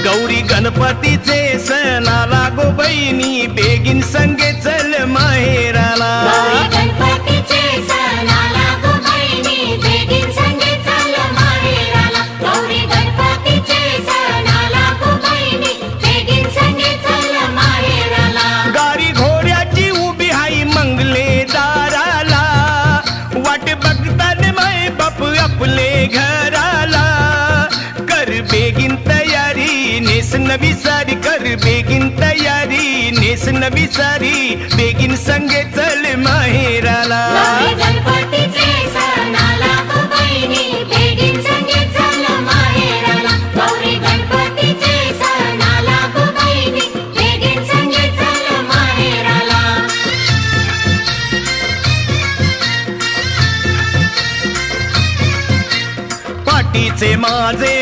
गौरी गणपतीचे सणाला गो बहिणी बेगीन संगे चल माहेराला गौरी गणपतीचे सणाला गो बहिणी बेगीन संगे चल माहेराला गौरी गणपतीचे सणाला गो बहिणी बेगीन संगे चल माहेराला गारी घोड्याची उभी हाई मंगले दाराला वाट बघतात माय बाप आपले घराला कर बेगीन तयारी नेस नवी सारी कर बेगीन तयारी नेस नवी सारी बेगीन संगे चल माहेराला गौरी गणपतीचे सणाला गो बहिणी बेगीन संगे चल माहेराला गौरी गणपतीचे सणाला गो बहिणी बेगीन संगे चल माहेराला पाठीचे माझे